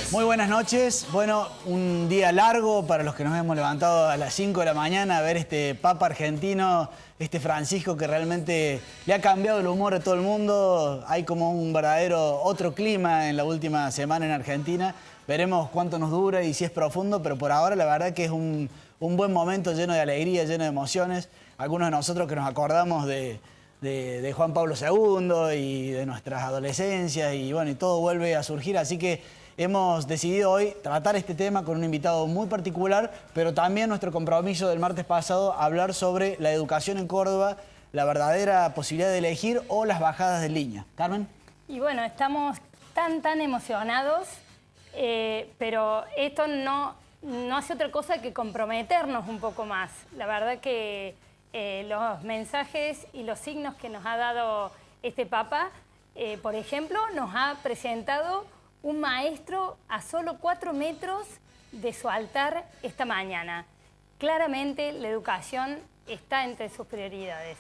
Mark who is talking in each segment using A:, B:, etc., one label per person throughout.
A: Muy buenas noches. Bueno, un día largo para los que nos hemos levantado a las 5 de la mañana a ver este Papa argentino, este Francisco, que realmente le ha cambiado el humor a todo el mundo. Hay como un verdadero otro clima en la última semana en Argentina. Veremos cuánto nos dura y si es profundo, pero por ahora la verdad que es un buen momento lleno de alegría, lleno de emociones. Algunos de nosotros que nos acordamos de Juan Pablo II y de nuestras adolescencias y bueno, y todo vuelve a surgir, así que hemos decidido hoy tratar este tema con un invitado muy particular, pero también nuestro compromiso del martes pasado, hablar sobre la educación en Córdoba, la verdadera posibilidad de elegir o las bajadas de línea. ¿Carmen?
B: Y bueno, estamos tan emocionados, pero esto no hace otra cosa que comprometernos un poco más. La verdad que los mensajes y los signos que nos ha dado este Papa, por ejemplo, nos ha presentado un maestro a solo 4 metros de su altar esta mañana. Claramente la educación está entre sus prioridades.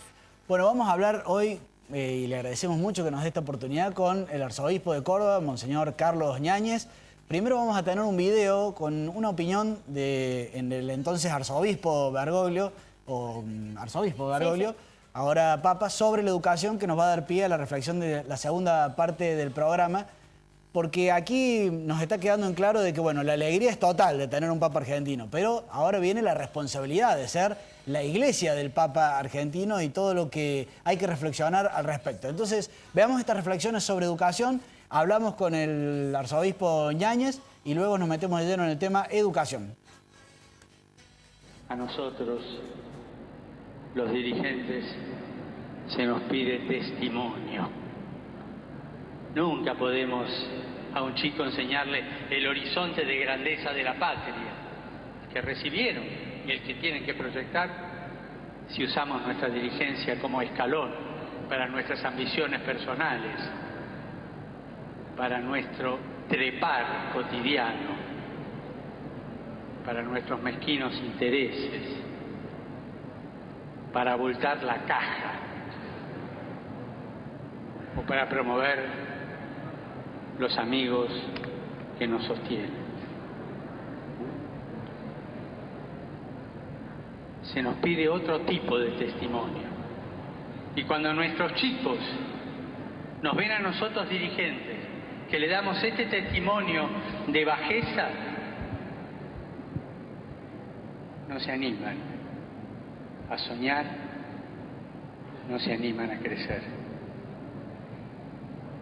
A: Bueno, vamos a hablar hoy, y le agradecemos mucho que nos dé esta oportunidad, con el arzobispo de Córdoba, Monseñor Carlos Ñáñez. Primero vamos a tener un video con una opinión en el entonces arzobispo Bergoglio, sí. Ahora Papa, sobre la educación, que nos va a dar pie a la reflexión de la segunda parte del programa. Porque aquí nos está quedando en claro de que, bueno, la alegría es total de tener un Papa argentino, pero ahora viene la responsabilidad de ser la iglesia del Papa argentino y todo lo que hay que reflexionar al respecto. Entonces, veamos estas reflexiones sobre educación, hablamos con el arzobispo Ñáñez y luego nos metemos de lleno en el tema educación.
C: A nosotros, los dirigentes, se nos pide testimonio. Nunca podemos a un chico enseñarle el horizonte de grandeza de la patria que recibieron y el que tienen que proyectar si usamos nuestra dirigencia como escalón para nuestras ambiciones personales, para nuestro trepar cotidiano, para nuestros mezquinos intereses, para abultar la caja o para promover los amigos que nos sostienen. Se nos pide otro tipo de testimonio. Y cuando nuestros chicos nos ven a nosotros dirigentes, que le damos este testimonio de bajeza, no se animan a soñar, no se animan a crecer.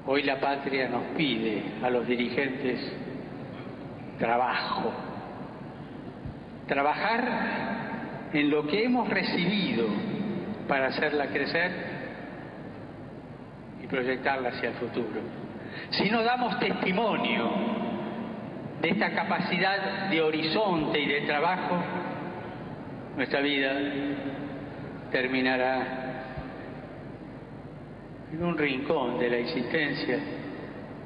C: Hoy la patria nos pide a los dirigentes trabajo. Trabajar en lo que hemos recibido para hacerla crecer y proyectarla hacia el futuro. Si no damos testimonio de esta capacidad de horizonte y de trabajo, nuestra vida terminará en un rincón de la existencia,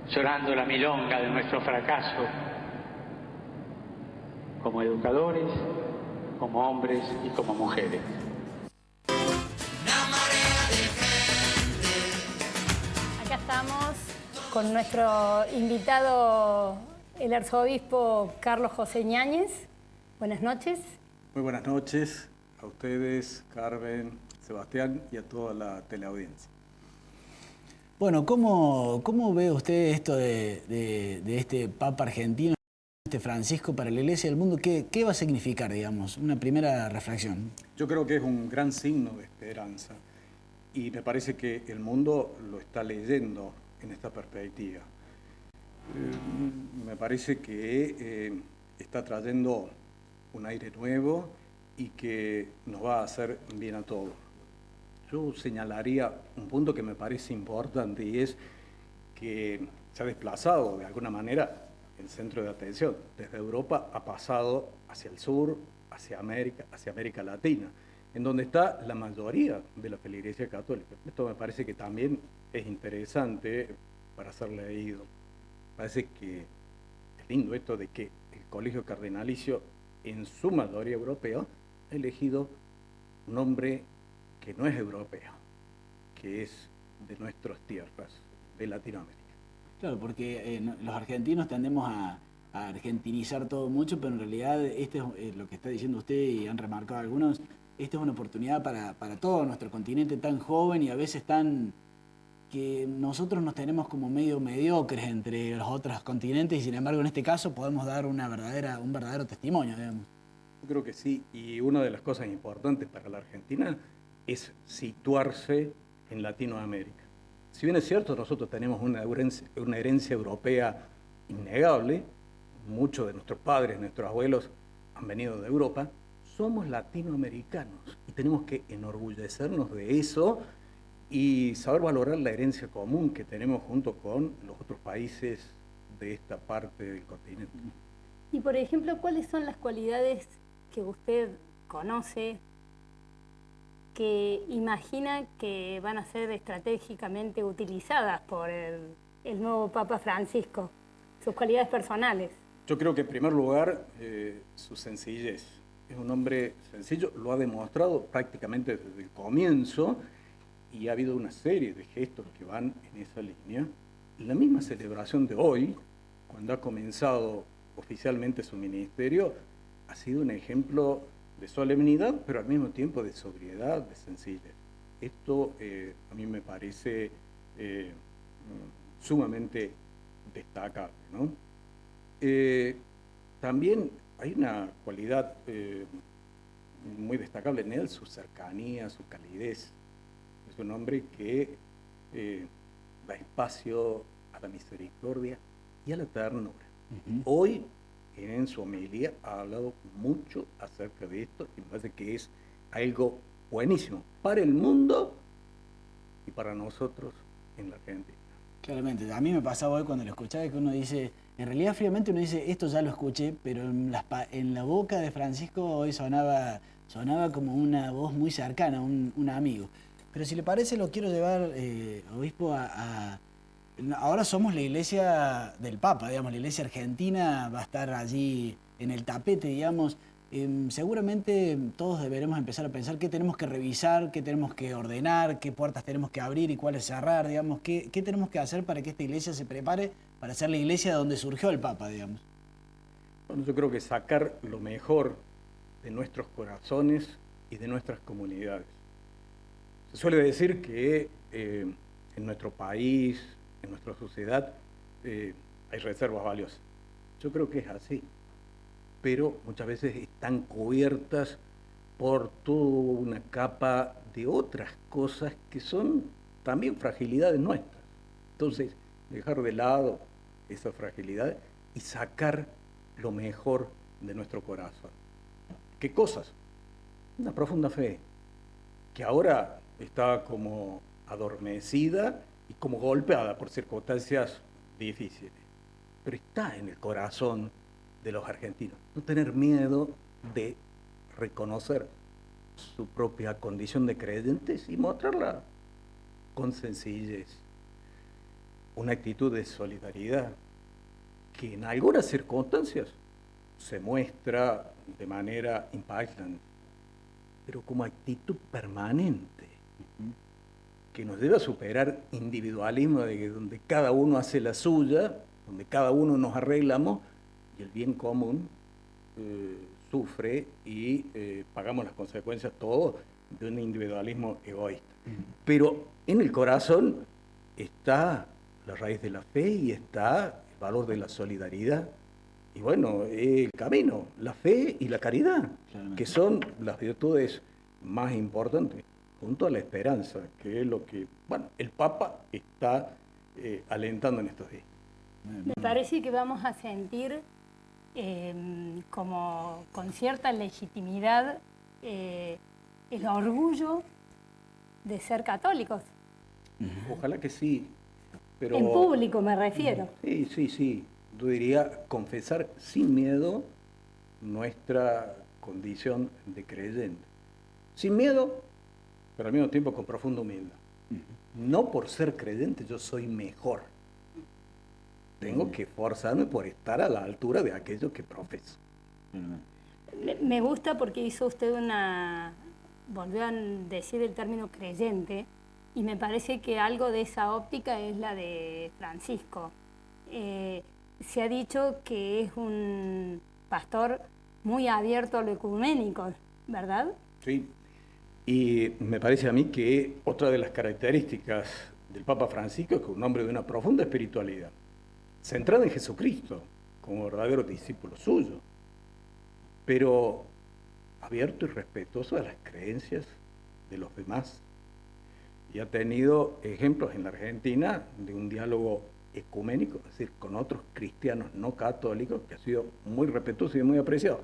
C: llorando la milonga de nuestro fracaso, como educadores, como hombres y como mujeres.
B: Acá estamos con nuestro invitado, el arzobispo Carlos José Ñáñez. Buenas noches.
D: Muy buenas noches a ustedes, Carmen, Sebastián y a toda la teleaudiencia.
A: Bueno, ¿cómo ve usted esto de este Papa argentino, este Francisco, para la Iglesia del mundo? ¿Qué va a significar, digamos? Una primera reflexión.
D: Yo creo que es un gran signo de esperanza y me parece que el mundo lo está leyendo en esta perspectiva. Me parece que está trayendo un aire nuevo y que nos va a hacer bien a todos. Yo señalaría un punto que me parece importante y es que se ha desplazado de alguna manera el centro de atención. Desde Europa ha pasado hacia el sur, hacia América Latina, en donde está la mayoría de la feligresía católica. Esto me parece que también es interesante para ser leído. Parece que es lindo esto de que el colegio cardenalicio, en su mayoría europeo, ha elegido un hombre que no es europeo, que es de nuestras tierras, de Latinoamérica.
A: Claro, porque los argentinos tendemos a argentinizar todo mucho, pero en realidad este es lo que está diciendo usted y han remarcado algunos, esta es una oportunidad para todo nuestro continente tan joven y a veces tan que nosotros nos tenemos como medio mediocres entre los otros continentes y sin embargo en este caso podemos dar un verdadero testimonio, digamos.
D: Yo creo que sí, y una de las cosas importantes para la Argentina es situarse en Latinoamérica. Si bien es cierto, nosotros tenemos una herencia europea innegable, muchos de nuestros padres, nuestros abuelos han venido de Europa, somos latinoamericanos y tenemos que enorgullecernos de eso y saber valorar la herencia común que tenemos junto con los otros países de esta parte del continente.
B: Y por ejemplo, ¿cuáles son las cualidades que usted conoce, que imagina que van a ser estratégicamente utilizadas por el nuevo Papa Francisco? Sus cualidades personales.
D: Yo creo que en primer lugar, su sencillez. Es un hombre sencillo, lo ha demostrado prácticamente desde el comienzo y ha habido una serie de gestos que van en esa línea. La misma celebración de hoy, cuando ha comenzado oficialmente su ministerio, ha sido un ejemplo de solemnidad, pero al mismo tiempo de sobriedad, de sencillez. Esto a mí me parece sumamente destacable, ¿no? También hay una cualidad muy destacable en él, su cercanía, su calidez. Es un hombre que da espacio a la misericordia y a la ternura. Hoy, en su homilía, ha hablado mucho acerca de esto y me parece que es algo buenísimo para el mundo y para nosotros en la Argentina.
A: Claramente, a mí me pasaba hoy cuando lo escuchaba que uno dice, en realidad fríamente uno dice, esto ya lo escuché, pero en la boca de Francisco hoy sonaba como una voz muy cercana, un amigo. Pero si le parece lo quiero llevar, obispo, ahora somos la iglesia del Papa, digamos, la iglesia argentina va a estar allí en el tapete, digamos. Seguramente todos deberemos empezar a pensar qué tenemos que revisar, qué tenemos que ordenar, qué puertas tenemos que abrir y cuáles cerrar, digamos, qué tenemos que hacer para que esta iglesia se prepare para ser la iglesia de donde surgió el Papa, digamos.
D: Bueno, yo creo que sacar lo mejor de nuestros corazones y de nuestras comunidades. Se suele decir que en nuestro país, en nuestra sociedad, hay reservas valiosas. Yo creo que es así, pero muchas veces están cubiertas por toda una capa de otras cosas que son también fragilidades nuestras. Entonces, dejar de lado esa fragilidad y sacar lo mejor de nuestro corazón. ¿Qué cosas? Una profunda fe, que ahora está como adormecida y como golpeada por circunstancias difíciles, pero está en el corazón de los argentinos. No tener miedo de reconocer su propia condición de creyentes y mostrarla con sencillez. Una actitud de solidaridad que en algunas circunstancias se muestra de manera impactante, pero como actitud permanente, que nos debe superar individualismo de donde cada uno hace la suya, donde cada uno nos arreglamos y el bien común sufre y pagamos las consecuencias todos de un individualismo egoísta. Pero en el corazón está la raíz de la fe y está el valor de la solidaridad. Y bueno, el camino, la fe y la caridad, que son las virtudes más importantes, junto a la esperanza, que es lo que, bueno, el Papa está alentando en estos días.
B: Me parece que vamos a sentir como con cierta legitimidad el orgullo de ser católicos.
D: Ojalá que sí, pero...
B: En público me refiero.
D: Sí. Yo diría confesar sin miedo nuestra condición de creyente. Sin miedo, pero al mismo tiempo con profunda humildad. No por ser creyente yo soy mejor. Tengo que esforzarme por estar a la altura de aquello que profeso.
B: Me gusta porque hizo usted volvió a decir el término creyente, y me parece que algo de esa óptica es la de Francisco. se ha dicho que es un pastor muy abierto a lo ecuménico, ¿verdad?
D: Sí, y me parece a mí que otra de las características del Papa Francisco es que es un hombre de una profunda espiritualidad, centrada en Jesucristo, como verdadero discípulo suyo, pero abierto y respetuoso a las creencias de los demás. Y ha tenido ejemplos en la Argentina de un diálogo ecuménico, es decir, con otros cristianos no católicos, que ha sido muy respetuoso y muy apreciado.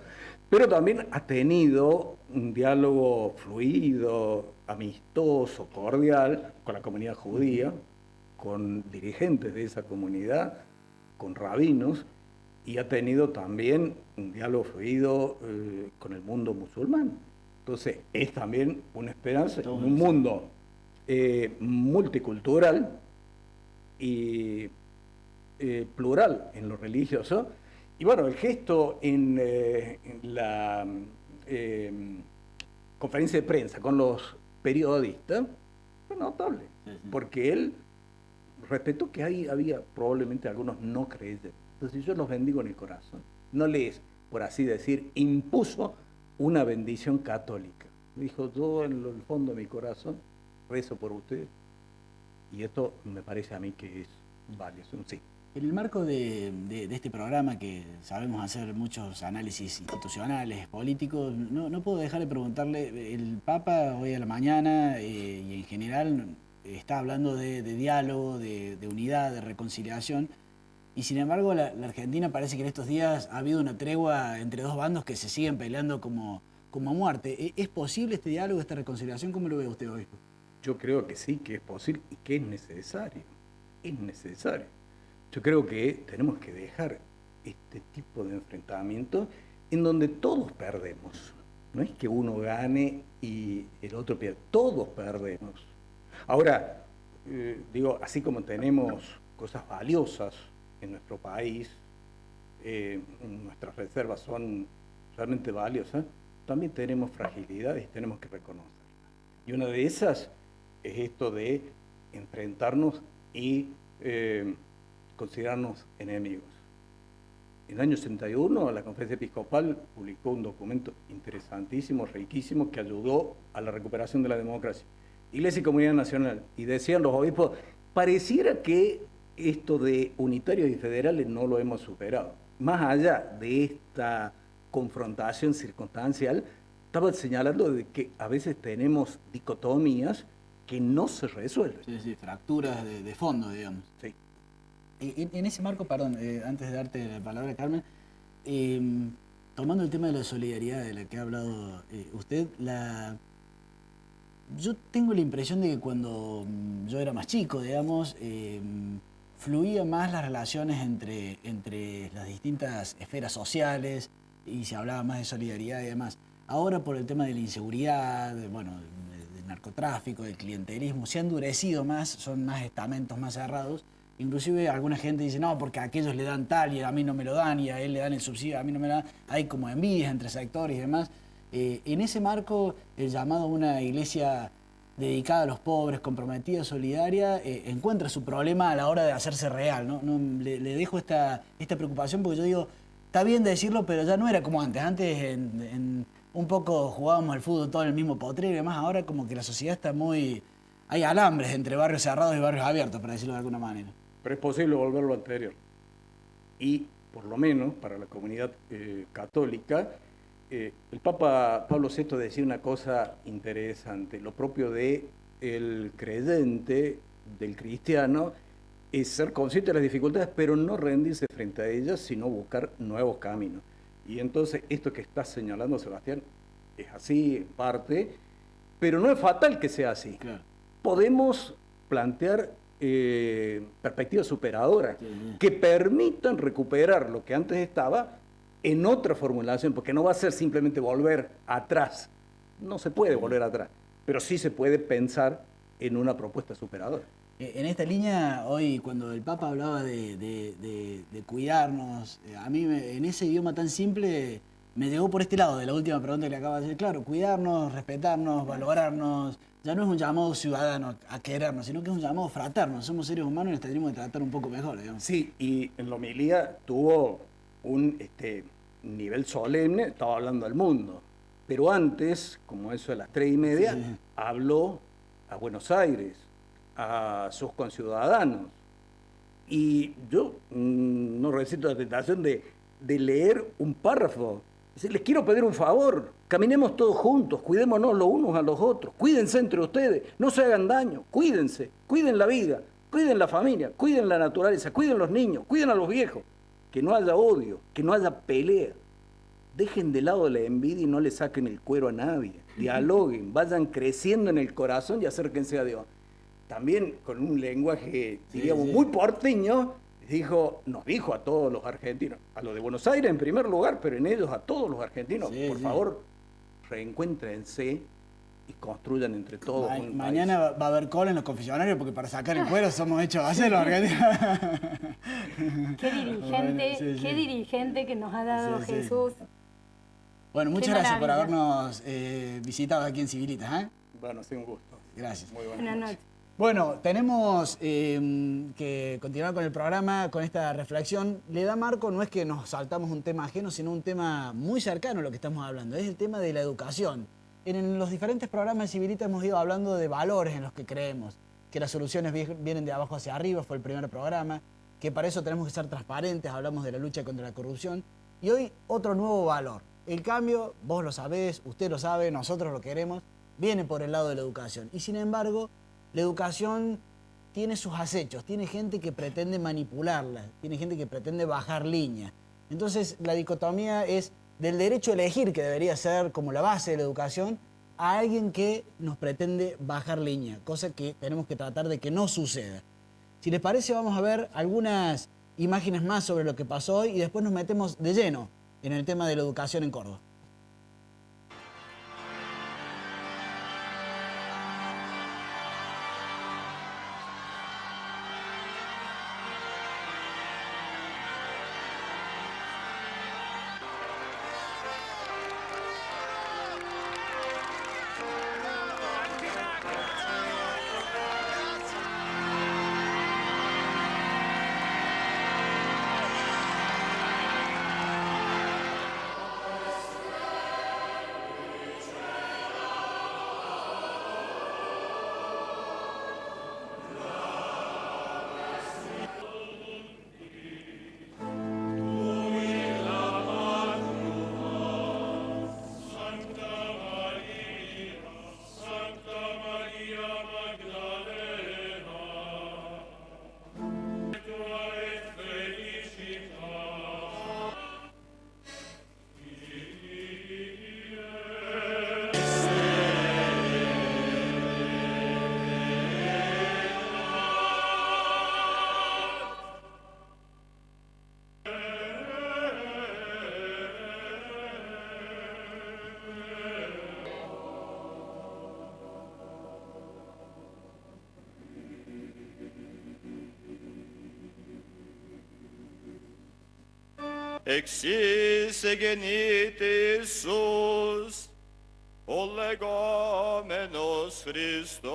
D: Pero también ha tenido un diálogo fluido, amistoso, cordial, con la comunidad judía, con dirigentes de esa comunidad, con rabinos, y ha tenido también un diálogo fluido con el mundo musulmán. Entonces, es también una esperanza en un mundo multicultural y plural en lo religioso. Y bueno, el gesto en la conferencia de prensa con los periodistas fue notable, porque él respetó que ahí había probablemente algunos no creyentes. Entonces yo los bendigo en el corazón. No les, por así decir, impuso una bendición católica. Dijo, yo en el fondo de mi corazón rezo por ustedes. Y esto me parece a mí que es valioso, sí.
A: En el marco de este programa, que sabemos hacer muchos análisis institucionales, políticos, no puedo dejar de preguntarle, el Papa hoy a la mañana y en general está hablando de diálogo, de unidad, de reconciliación, y sin embargo la Argentina parece que en estos días ha habido una tregua entre dos bandos que se siguen peleando como a muerte. ¿Es posible este diálogo, esta reconciliación? ¿Cómo lo ve usted, obispo?
D: Yo creo que sí, que es posible y que es necesario. Es necesario. Yo creo que tenemos que dejar este tipo de enfrentamiento en donde todos perdemos. No es que uno gane y el otro pierda. Todos perdemos. Ahora, así como tenemos cosas valiosas en nuestro país, nuestras reservas son realmente valiosas, también tenemos fragilidades y tenemos que reconocerlas. Y una de esas es esto de enfrentarnos y considerarnos enemigos. En el año 61 la Conferencia Episcopal publicó un documento interesantísimo, riquísimo, que ayudó a la recuperación de la democracia. Iglesia y Comunidad Nacional. Y decían los obispos, pareciera que esto de unitarios y federales no lo hemos superado. Más allá de esta confrontación circunstancial, estaba señalando de que a veces tenemos dicotomías que no se resuelven.
A: Sí, fracturas de fondo, digamos.
D: Sí.
A: En ese marco, perdón, antes de darte la palabra, Carmen, tomando el tema de la solidaridad de la que ha hablado usted, yo tengo la impresión de que cuando yo era más chico, digamos, fluía más las relaciones entre las distintas esferas sociales y se hablaba más de solidaridad y demás. Ahora, por el tema de la inseguridad, del narcotráfico, del clientelismo, se ha endurecido más, son más estamentos más cerrados. Inclusive alguna gente dice, no, porque a aquellos le dan tal y a mí no me lo dan, y a él le dan el subsidio, a mí no me lo dan. Hay como envidias entre sectores y demás. En ese marco, el llamado a una iglesia dedicada a los pobres, comprometida, solidaria, encuentra su problema a la hora de hacerse real, ¿no? Le dejo esta preocupación porque yo digo, está bien decirlo, pero ya no era como antes. Antes un poco jugábamos al fútbol todo en el mismo potrero y demás. Ahora como que la sociedad está muy... Hay alambres entre barrios cerrados y barrios abiertos, para decirlo de alguna manera.
D: Pero es posible volver a lo anterior. Y, por lo menos, para la comunidad católica, el Papa Pablo VI decía una cosa interesante. Lo propio del creyente, del cristiano, es ser consciente de las dificultades, pero no rendirse frente a ellas, sino buscar nuevos caminos. Y entonces, esto que está señalando Sebastián es así, en parte, pero no es fatal que sea así.
A: Claro.
D: Podemos plantear perspectivas superadoras que permitan recuperar lo que antes estaba en otra formulación, porque no va a ser simplemente volver atrás. No se puede volver atrás, pero sí se puede pensar en una propuesta superadora.
A: En esta línea, hoy cuando el Papa hablaba de cuidarnos, a mí en ese idioma tan simple me llegó por este lado de la última pregunta que le acabo de hacer. Claro, cuidarnos, respetarnos, valorarnos. Ya no es un llamado ciudadano a querernos, sino que es un llamado fraterno. Somos seres humanos y nos tendríamos que tratar un poco mejor, digamos.
D: Sí, y en la homilía tuvo un nivel solemne, estaba hablando al mundo. Pero antes, como eso de las 3:30,
A: Sí.
D: habló a Buenos Aires, a sus conciudadanos. Y yo no resisto la tentación de leer un párrafo. Dice, les quiero pedir un favor, caminemos todos juntos, cuidémonos los unos a los otros, cuídense entre ustedes, no se hagan daño, cuídense, cuiden la vida, cuiden la familia, cuiden la naturaleza, cuiden los niños, cuiden a los viejos, que no haya odio, que no haya pelea. Dejen de lado la envidia y no le saquen el cuero a nadie. Dialoguen, vayan creciendo en el corazón y acérquense a Dios. También con un lenguaje, diríamos, muy porteño, nos dijo a todos los argentinos, a los de Buenos Aires en primer lugar, pero en ellos a todos los argentinos, por favor, reencuéntrense y construyan entre todos un país.
A: Mañana va a haber cola en los confesionarios porque para sacar el cuero somos hechos a hacerlo, argentinos.
B: Qué dirigente que nos ha dado Jesús.
A: Bueno, muchas gracias por habernos visitado aquí en Civilitas.
D: Bueno, ha sido un gusto.
A: Gracias.
D: Muy
B: buenas noches.
A: Bueno, tenemos que continuar con el programa, con esta reflexión. Le da marco, no es que nos saltamos un tema ajeno, sino un tema muy cercano a lo que estamos hablando. Es el tema de la educación. En los diferentes programas de Civilitas hemos ido hablando de valores en los que creemos, que las soluciones vienen de abajo hacia arriba, fue el primer programa, que para eso tenemos que ser transparentes, hablamos de la lucha contra la corrupción. Y hoy otro nuevo valor. El cambio, vos lo sabés, usted lo sabe, nosotros lo queremos, viene por el lado de la educación. Y sin embargo, la educación tiene sus acechos, tiene gente que pretende manipularla, tiene gente que pretende bajar línea. Entonces, la dicotomía es del derecho a elegir, que debería ser como la base de la educación, a alguien que nos pretende bajar línea, cosa que tenemos que tratar de que no suceda. Si les parece, vamos a ver algunas imágenes más sobre lo que pasó hoy y después nos metemos de lleno en el tema de la educación en Córdoba.
E: Existe genite Iisus, o legomenos Christo.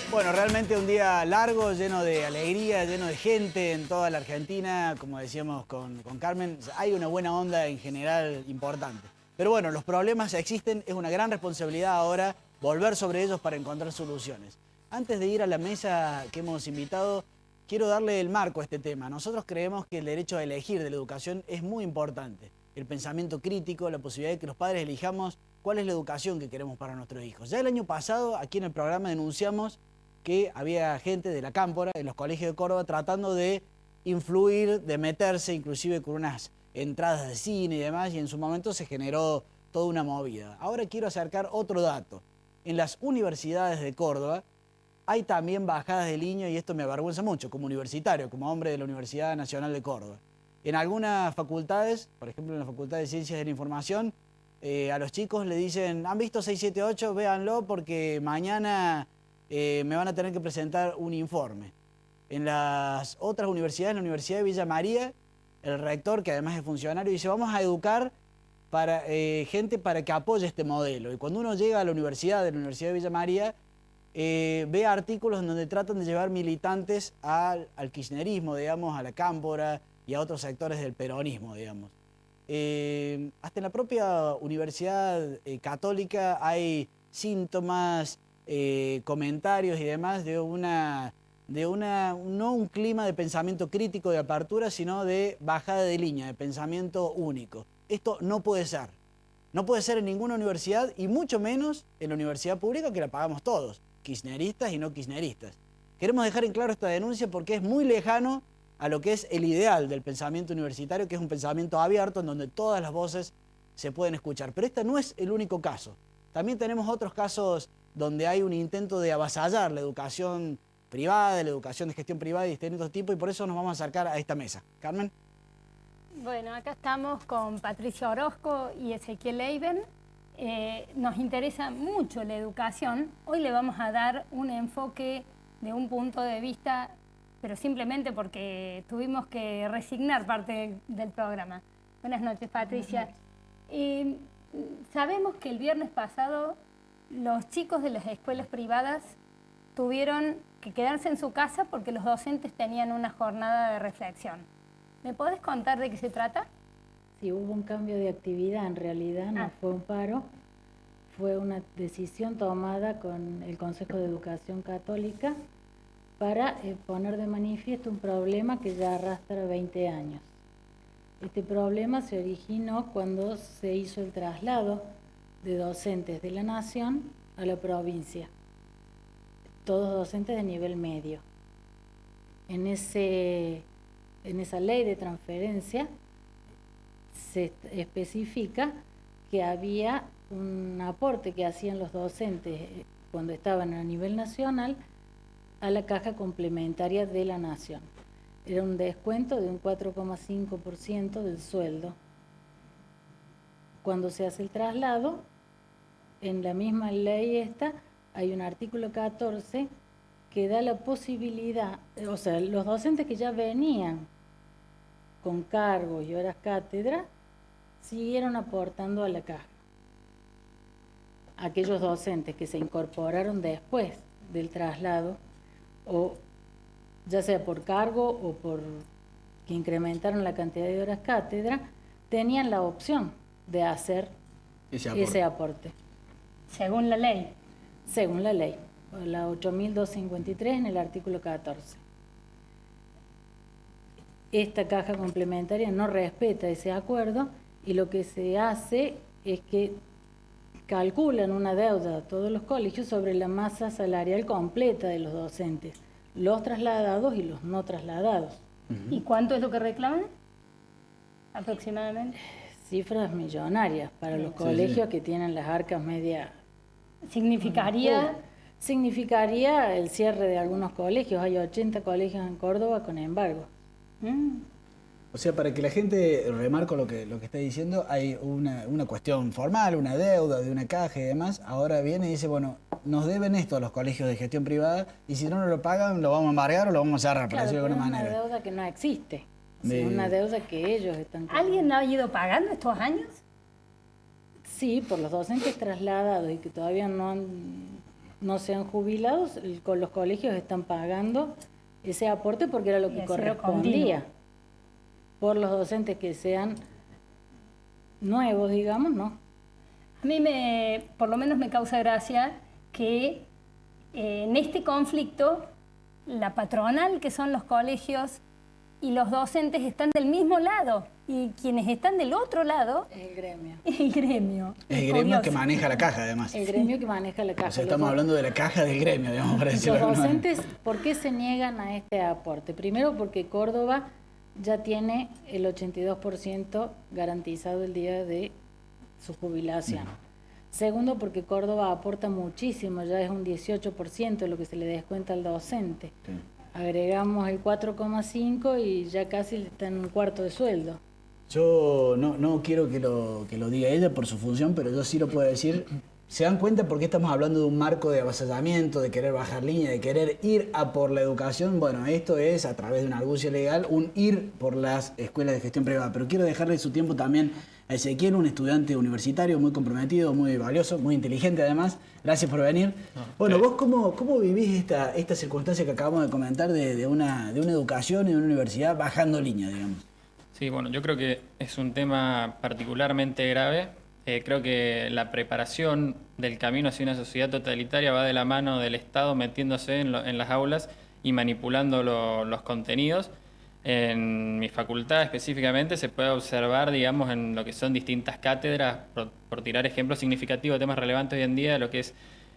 A: Bueno, realmente un día largo, lleno de alegría, lleno de gente en toda la Argentina, como decíamos con Carmen, hay una buena onda en general importante. Pero bueno, los problemas existen, es una gran responsabilidad ahora volver sobre ellos para encontrar soluciones. Antes de ir a la mesa que hemos invitado, quiero darle el marco a este tema. Nosotros creemos que el derecho a elegir de la educación es muy importante. El pensamiento crítico, la posibilidad de que los padres elijamos cuál es la educación que queremos para nuestros hijos. Ya el año pasado, aquí en el programa denunciamos que había gente de la Cámpora, en los colegios de Córdoba, tratando de influir, de meterse, inclusive con unas entradas de cine y demás, y en su momento se generó toda una movida. Ahora quiero acercar otro dato. En las universidades de Córdoba hay también bajadas de línea, y esto me avergüenza mucho como universitario, como hombre de la Universidad Nacional de Córdoba. En algunas facultades, por ejemplo en la Facultad de Ciencias de la Información, a los chicos le dicen, ¿han visto 678? Véanlo porque mañana me van a tener que presentar un informe. En las otras universidades, en la Universidad de Villa María, el rector, que además es funcionario, dice, vamos a educar para, gente para que apoye este modelo. Y cuando uno llega a la Universidad de Villa María, ve artículos en donde tratan de llevar militantes al kirchnerismo, digamos, a la cámpora y a otros sectores del peronismo, digamos. Hasta en la propia Universidad Católica hay síntomas, comentarios y demás de no un clima de pensamiento crítico, de apertura, sino de bajada de línea, de pensamiento único. Esto no puede ser. No puede ser en ninguna universidad y mucho menos en la universidad pública que la pagamos todos, kirchneristas y no kirchneristas. Queremos dejar en claro esta denuncia porque es muy lejano a lo que es el ideal del pensamiento universitario, que es un pensamiento abierto en donde todas las voces se pueden escuchar. Pero este no es el único caso. También tenemos otros casos donde hay un intento de avasallar la educación privada, la educación de gestión privada de distintos tipos, y por eso nos vamos a acercar a esta mesa. Carmen.
B: Bueno, acá estamos con Patricia Orozco y Ezequiel Leiben. Nos interesa mucho la educación. Hoy le vamos a dar un enfoque de un punto de vista, pero simplemente porque tuvimos que resignar parte del programa. Buenas noches, Patricia. Sabemos que el viernes pasado los chicos de las escuelas privadas tuvieron que quedarse en su casa porque los docentes tenían una jornada de reflexión. ¿Me podés contar de qué se trata?
F: Sí, hubo un cambio de actividad, en realidad no fue un paro, fue una decisión tomada con el Consejo de Educación Católica para poner de manifiesto un problema que ya arrastra 20 años. Este problema se originó cuando se hizo el traslado de docentes de la Nación a la provincia, todos docentes de nivel medio. En esa ley de transferencia se especifica que había un aporte que hacían los docentes cuando estaban a nivel nacional a la caja complementaria de la Nación. Era un descuento de un 4,5% del sueldo. Cuando se hace el traslado, en la misma ley esta, hay un artículo 14 que da la posibilidad, o sea, los docentes que ya venían con cargos y horas cátedra, siguieron aportando a la caja. Aquellos docentes que se incorporaron después del traslado, o ya sea por cargo o por que incrementaron la cantidad de horas cátedra, tenían la opción de hacer ese aporte.
B: Según la ley.
F: Según la ley, la 8.253 en el artículo 14. Esta caja complementaria no respeta ese acuerdo y lo que se hace es que calculan una deuda a todos los colegios sobre la masa salarial completa de los docentes, los trasladados y los no trasladados.
B: ¿Y cuánto es lo que reclaman? Aproximadamente.
F: Cifras millonarias para los colegios que tienen las arcas media. Significaría el cierre de algunos colegios. Hay 80 colegios en Córdoba con embargo.
A: O sea, para que la gente remarque lo que está diciendo, hay una cuestión formal, una deuda de una caja y demás. Ahora viene y dice, bueno, nos deben esto a los colegios de gestión privada y si no nos lo pagan, lo vamos a embargar o lo vamos a cerrar, por decirlo de alguna manera.
F: Es una deuda que no existe. Es una deuda que ellos están...
B: ¿Alguien ha ido pagando estos años?
F: Sí, por los docentes trasladados y que todavía no se han jubilado, los colegios están pagando ese aporte porque era lo que correspondía. Por los docentes que sean nuevos, digamos, ¿no?
B: A mí por lo menos me causa gracia que en este conflicto la patronal, que son los colegios, y los docentes están del mismo lado. Y quienes están del otro lado...
F: Es el gremio.
B: El gremio.
A: Es el gremio que maneja la caja, además.
F: El gremio que maneja la caja.
A: O sea, estamos hablando de la caja del gremio, digamos, para decirlo.
F: Los docentes, ¿por qué se niegan a este aporte? Primero, porque Córdoba ya tiene el 82% garantizado el día de su jubilación. Segundo, porque Córdoba aporta muchísimo, ya es un 18% lo que se le descuenta al docente. Sí. Agregamos el 4,5 y ya casi está en un cuarto de sueldo.
A: Yo no quiero que lo diga ella por su función, pero yo sí lo puedo decir. ¿Se dan cuenta por qué estamos hablando de un marco de avasallamiento, de querer bajar línea, de querer ir a por la educación? Bueno, esto es, a través de una argucia legal, un ir por las escuelas de gestión privada. Pero quiero dejarle su tiempo también a Ezequiel, un estudiante universitario muy comprometido, muy valioso, muy inteligente además. Gracias por venir. Bueno, ¿vos cómo vivís esta circunstancia que acabamos de comentar de una educación y de una universidad bajando línea, digamos?
G: Sí, bueno, yo creo que es un tema particularmente grave. Creo que la preparación del camino hacia una sociedad totalitaria va de la mano del Estado metiéndose en las aulas y manipulando los contenidos. En mi facultad específicamente se puede observar, digamos, en lo que son distintas cátedras, por tirar ejemplos significativos de temas relevantes hoy en día, de lo que es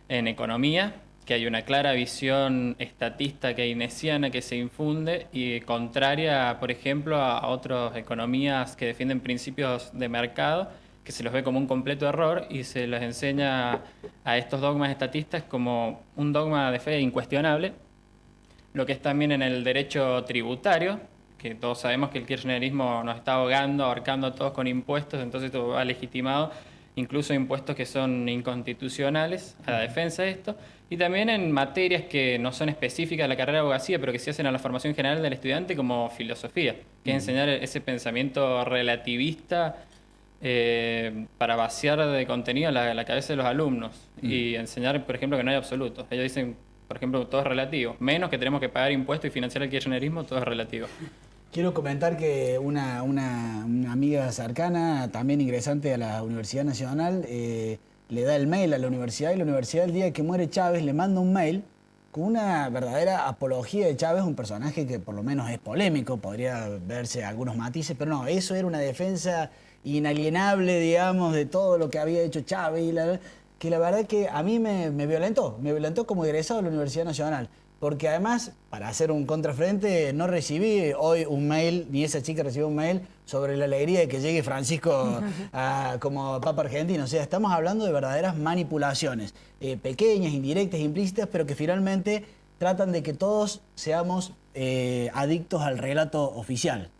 G: en economía, que hay una clara visión estatista keynesiana que se infunde y contraria, por ejemplo, a otras economías que defienden principios de mercado, que se los ve como un completo error y se les enseña a estos dogmas estatistas como un dogma de fe incuestionable, lo que es también en el derecho tributario, que todos sabemos que el kirchnerismo nos está ahogando, ahorcando a todos con impuestos, entonces esto ha legitimado incluso impuestos que son inconstitucionales a la defensa de esto, y también en materias que no son específicas de la carrera de abogacía, pero que se hacen a la formación general del estudiante, como filosofía, que es enseñar ese pensamiento relativista para vaciar de contenido la cabeza de los alumnos y enseñar, por ejemplo, que no hay absolutos. Ellos dicen, por ejemplo, todo es relativo, menos que tenemos que pagar impuestos y financiar el kirchnerismo, todo es relativo.
A: Quiero comentar que una amiga cercana, también ingresante a la Universidad Nacional, le da el mail a la universidad y la universidad el día que muere Chávez le manda un mail con una verdadera apología de Chávez, un personaje que por lo menos es polémico, podría verse algunos matices, pero no, eso era una defensa inalienable, digamos, de todo lo que había hecho Chávez, que la verdad que a mí me violentó como egresado de la Universidad Nacional. Porque además, para hacer un contrafrente, no recibí hoy un mail, ni esa chica recibió un mail sobre la alegría de que llegue Francisco como Papa argentino. O sea, estamos hablando de verdaderas manipulaciones, pequeñas, indirectas, implícitas, pero que finalmente tratan de que todos seamos adictos al relato oficial.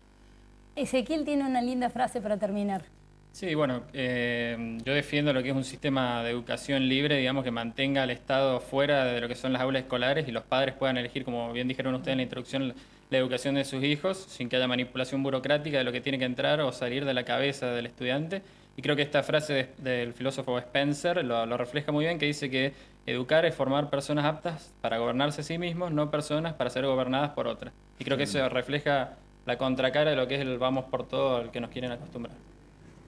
B: Ezequiel tiene una linda frase para terminar.
G: Sí, bueno, yo defiendo lo que es un sistema de educación libre, digamos, que mantenga al Estado fuera de lo que son las aulas escolares y los padres puedan elegir, como bien dijeron ustedes en la introducción, la educación de sus hijos, sin que haya manipulación burocrática de lo que tiene que entrar o salir de la cabeza del estudiante. Y creo que esta frase del filósofo Spencer lo refleja muy bien, que dice que educar es formar personas aptas para gobernarse a sí mismos, no personas para ser gobernadas por otras. Y creo que eso refleja la contracara de lo que es el vamos por todo al que nos quieren acostumbrar.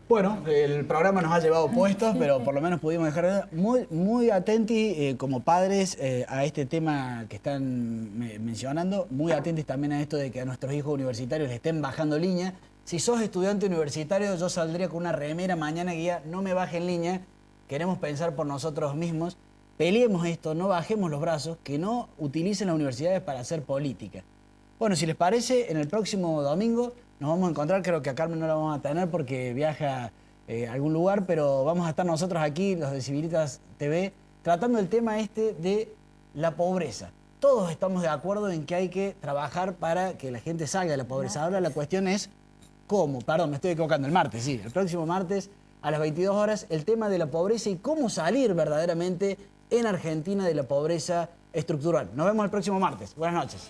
A: Bueno, el programa nos ha llevado puestos, pero por lo menos pudimos dejar muy atentos como padres a este tema que están mencionando, muy atentos también a esto de que a nuestros hijos universitarios les estén bajando línea. Si sos estudiante universitario, yo saldría con una remera mañana que diga, no me bajen línea, queremos pensar por nosotros mismos, peleemos esto, no bajemos los brazos, que no utilicen las universidades para hacer política. Bueno, si les parece, en el próximo domingo nos vamos a encontrar, creo que a Carmen no la vamos a tener porque viaja a algún lugar, pero vamos a estar nosotros aquí, los de Civilitas TV, tratando el tema de la pobreza. Todos estamos de acuerdo en que hay que trabajar para que la gente salga de la pobreza. Ahora la cuestión es cómo, perdón, me estoy equivocando, el martes, sí, el próximo martes a las 22 horas, el tema de la pobreza y cómo salir verdaderamente en Argentina de la pobreza estructural. Nos vemos el próximo martes. Buenas noches.